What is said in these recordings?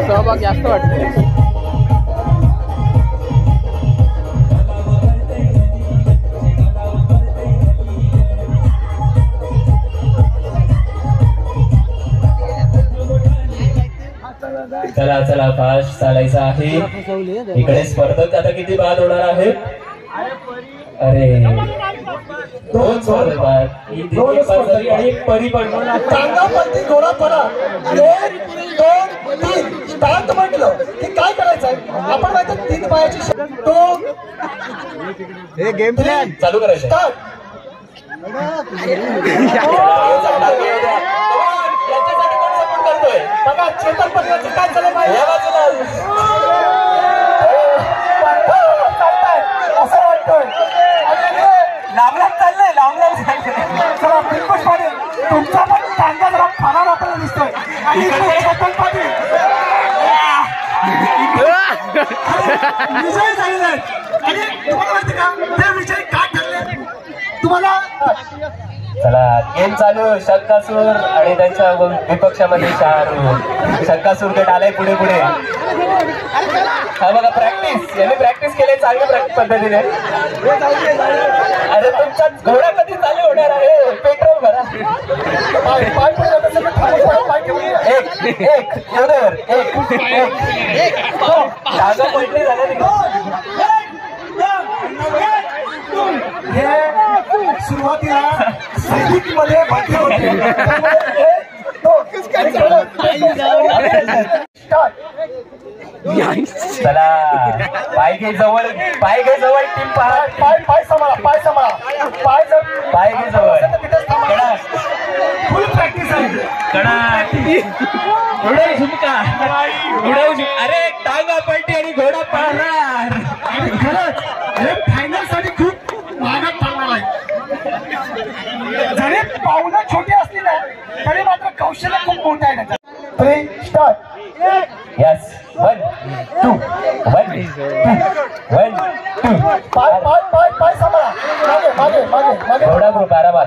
सहभाग जास्त वाटते. चला चला फास्ट चालायचं आहे. इकडे स्पर्धक आता किती बाद होणार आहेत? अरे 2 स्पर्धक बाद, आणि एक परी पण. टांगापट्टी घोडा पडा 1 2 3 स्टार्ट म्हटलं की काय करायचं आपण माहिती 3 पायाची तो हे गेम प्लॅन चालू करायचं. स्टार्ट बघा चेतन पडल्याचं काय झालं माहिती असं वाटतंय लांबलाच चाललंय लांबलाच चला बिलकुल पाटील तुमचा पण टांगा जरा फरार आपल्याला दिसतोय आणि चेतन पाटील विजय झालेला आहे. आणि तुम्हाला माहिती का ते विजय काय ठरले तुम्हाला? चला गेम चालू. शंकासूर आणि त्यांच्या विपक्षामध्ये शाहरुख. शंकासूर गट आलाय पुढे पुढे. हा बघा प्रॅक्टिस, यांनी प्रॅक्टिस केली चांगल्या पद्धतीने. अरे तुमचा घोडा कधी चालू होणार आहे? पेट्रोल भरा. एक एक एवढ्यावर एक जागा पडली झालं. सुरुवातीला सैनिक मध्ये भरती होते. चला पाय घे जवळ टीम पहा. पाय सांभाळा पाय घे जवळ. फुल प्रॅक्टिस आहे. उडव झुमका अरे टांगा पलटी आणि घोडा पाहणार. हे फायनल साठी खूप महागात चालणार आहे. जरी पावलं छोटी असली ना तरी मात्र कौशल्य खूप मोठं आहे त्याचं. 3 स्टार्ट. यस 1 2 1 2 1 2. पाय सांभाळा. मागे घोडा ग्रुप आरामात.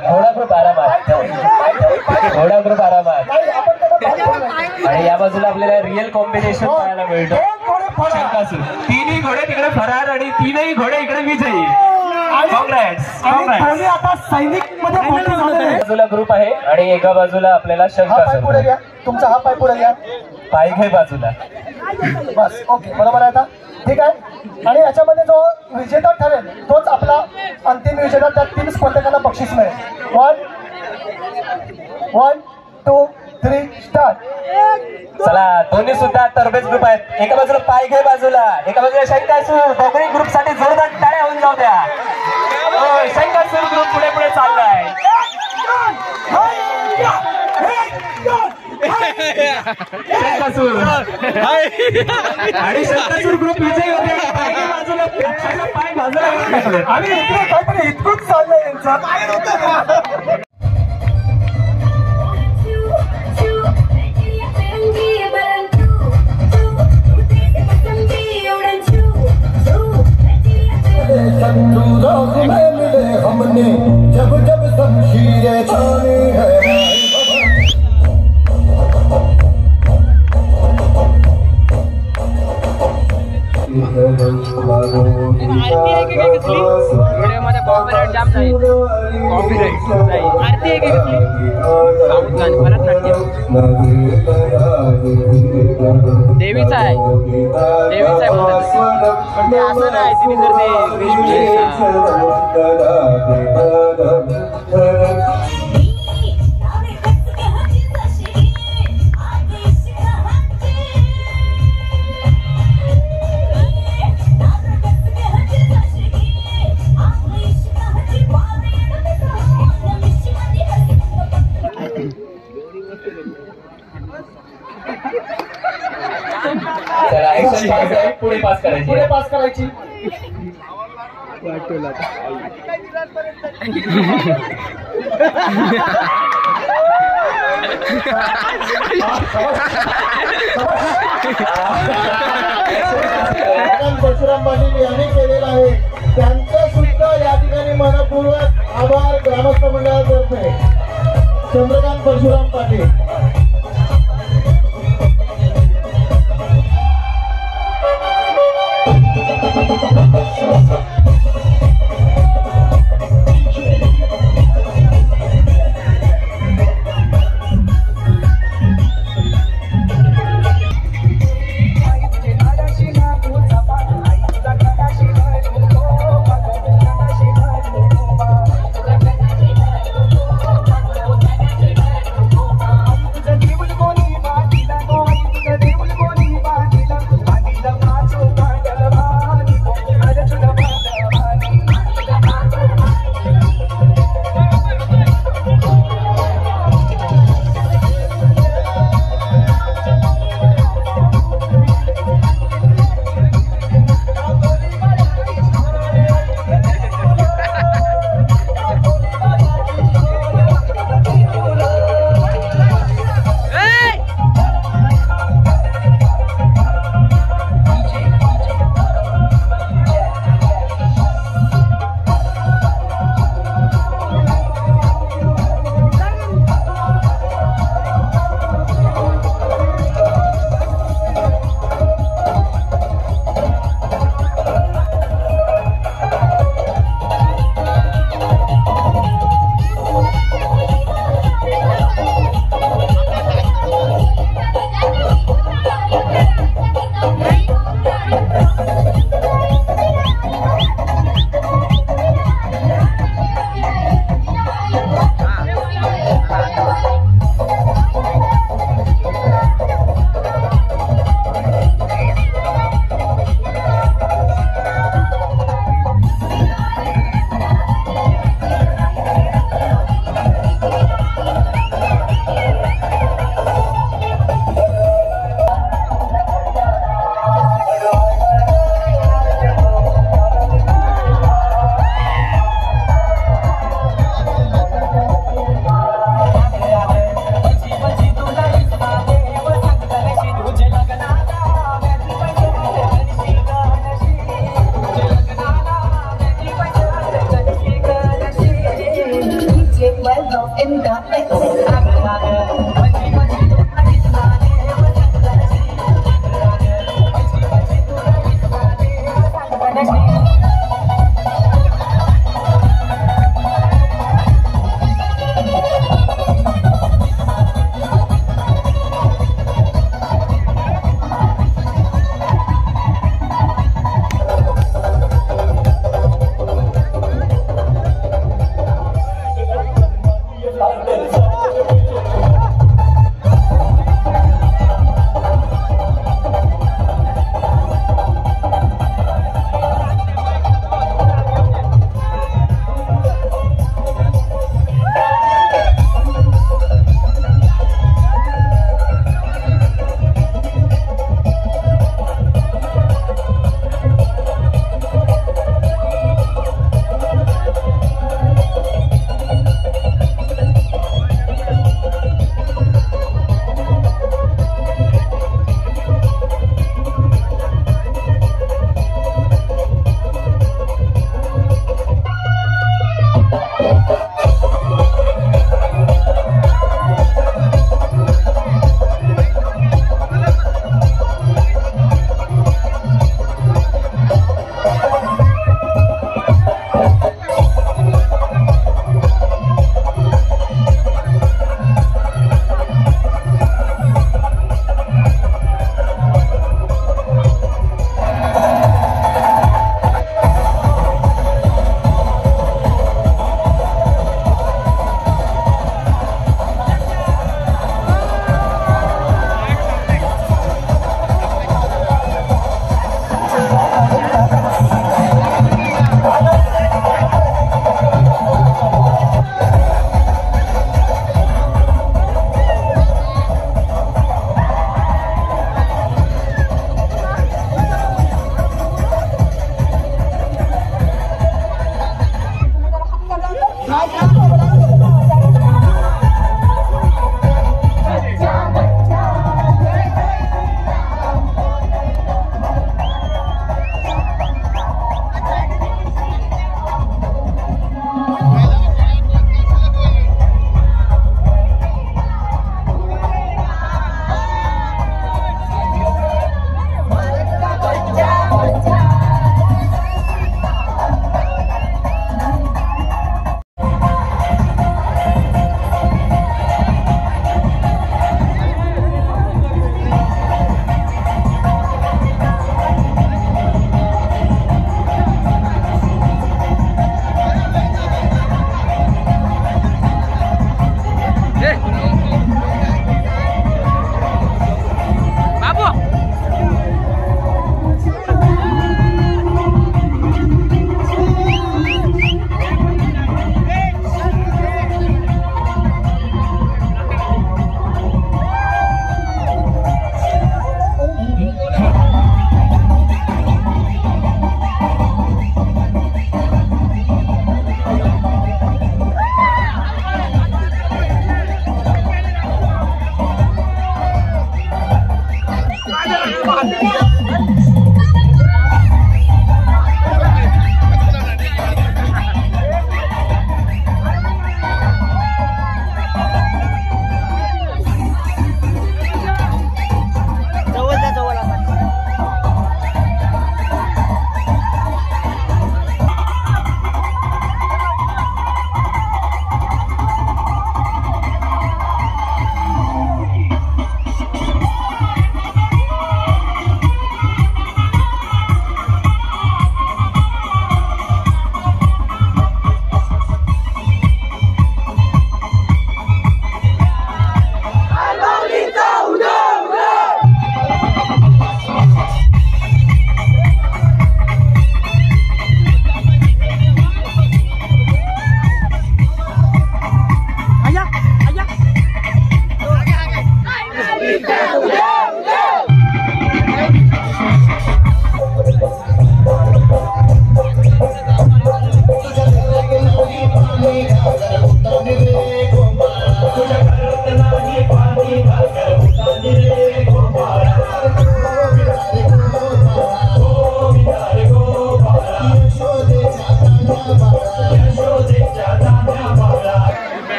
आणि या बाजूला आपल्याला रिअल कॉम्बिनेशन पाहायला मिळतं. शंकासूर तिन्ही घोडे तिकडे फरार आणि 3ही घोडे इकडे विजयी. आता सैनिक मध्ये बाजूला ग्रुप आहे आणि एका बाजूला आपल्याला शंकासूर. पुढे घ्या तुमचा. हा पाय पुढे घ्या. पाय घे बाजूला. बस ओके बरोबर आहे आता ठीक आहे. आणि याच्यामध्ये जो विजेता ठरेल तोच आपला अंतिम विजेता. त्या 3 स्पर्धकांना बक्षीस मिळेल. 1 2 3 स्टार्ट. चला दोन्ही सुद्धा तरबेज ग्रुप आहेत. एका बाजूला पाय घे बाजूला, एका बाजूला शंकासूर. दोन्ही ग्रुप साठी जोरदार टाळ्या होऊन जाऊ द्या. शंकासूर ग्रुप पुढे पुढे चाललाय. शंकासूर आणि शंकासूर ग्रुप विजयी होते. बाजूला पाय आणि इकडे काहीतरी इतकंच चाललंय यांचं बाहेर होतं. हमने जब जब शमशीरें तानी है व्हिडिओमध्ये कॉपीराइट जाम नाही. कॉपीराइट नाही. आरती आहे की साऊंड गाणं भरतनाट्यम देवीचा आहे. देवीचा आहे म्हणतात पण ते असं नाही. तिने जर ते वेशभूषा पुढे पास करायची. परशुराम पाटील यांनी केलेला आहे. त्यांचा सुद्धा या ठिकाणी मनपूर्वक आभार ग्रामस्थ मंडळातर्फे. चंद्रकांत परशुराम पाटील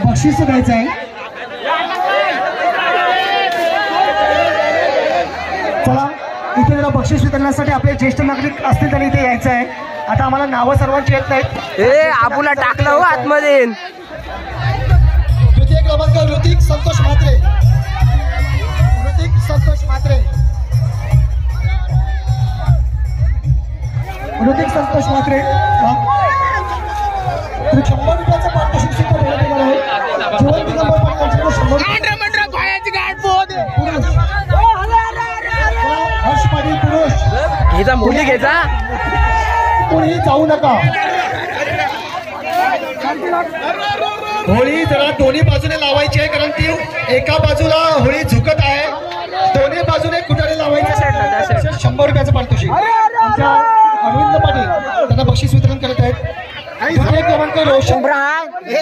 बक्षीस द्यायचं आहे. चला इथे जरा बक्षीस वितरणासाठी आपले ज्येष्ठ नागरिक असतील तरी इथे यायचं आहे. आता आम्हाला नावं सर्वांची येत नाहीत. आबूला टाकलं हो आतमध्ये. द्वितीय क्रमांक ऋतिक संतोष म्हात्रे. ऋतिक संतोष म्हात्रे. ऋतिक संतोष म्हात्रे 100 रुपयाचं पारितोषिक सुद्धा देण्यात येणार आहे. जिवंत नंबर पाहिजे 100. हर्ष पाटील पुरुष घ्यायचा मुली घ्यायचा. कोणी जाऊ नका. होळी जरा दोन्ही बाजूने लावायची आहे कारण ती एका बाजूला होळी झुकत आहे. दोन्ही बाजूने कुठाने लावायची. 100 रुपयाचं पारितोषिक आमच्या अरविंद पाटील त्यांना बक्षीस वितरण करत आहेत. द्वितीय क्रमांक रोशन हे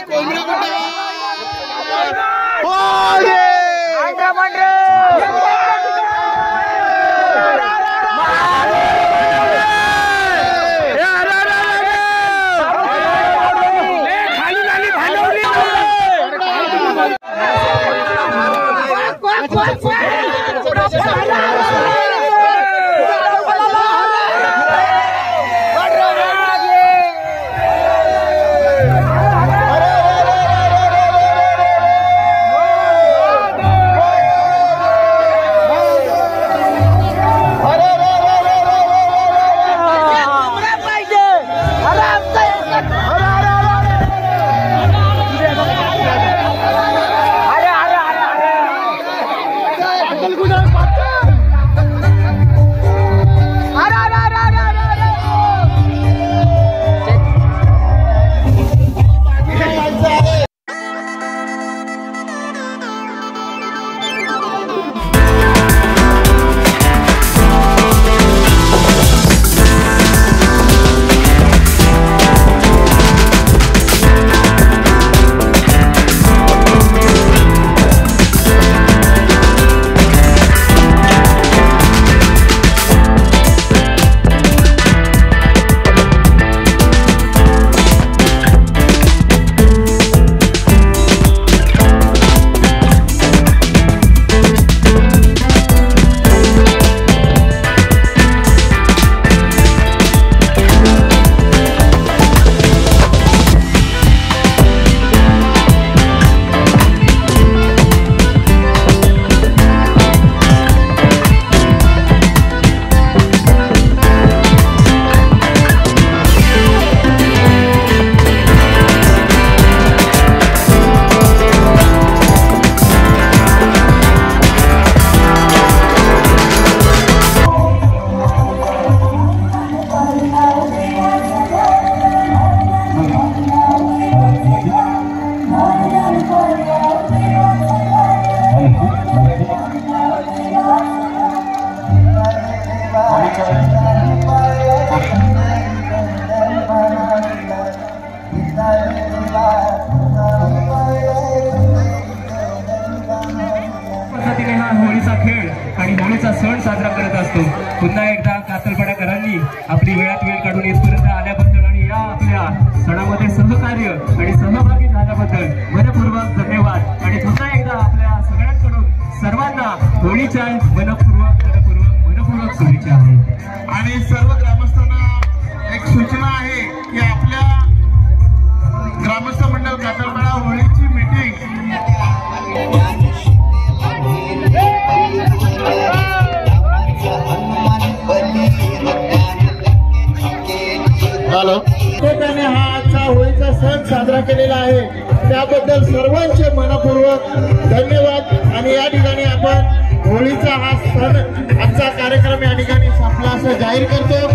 सण साजरा करत असतो। पुन्हा एकदा कातलपाडाकरांनी आपली वेळात वेळ काढून इथपर्यंत आल्याबद्दल आणि या आपल्या सणामध्ये सहकार्य आणि सहभागी झाल्याबद्दल मनपूर्वक धन्यवाद। आणि पुन्हा एकदा आपल्या सगळ्यांकडून सर्वांना होळीच्या मनपूर्वक शुभेच्छा आहेत। आणि सर्व ग्रामस्थांना एक सूचना आहे की आपल्या ग्रामस्थ मंडळ कातलपाडा होळीची मीटिंग त्याने हा आजचा होळीचा सण साजरा केलेला आहे, त्याबद्दल सर्वांचे मनपूर्वक धन्यवाद। आणि या ठिकाणी आपण होळीचा हा सण आजचा कार्यक्रम या ठिकाणी संपला असं जाहीर करतो।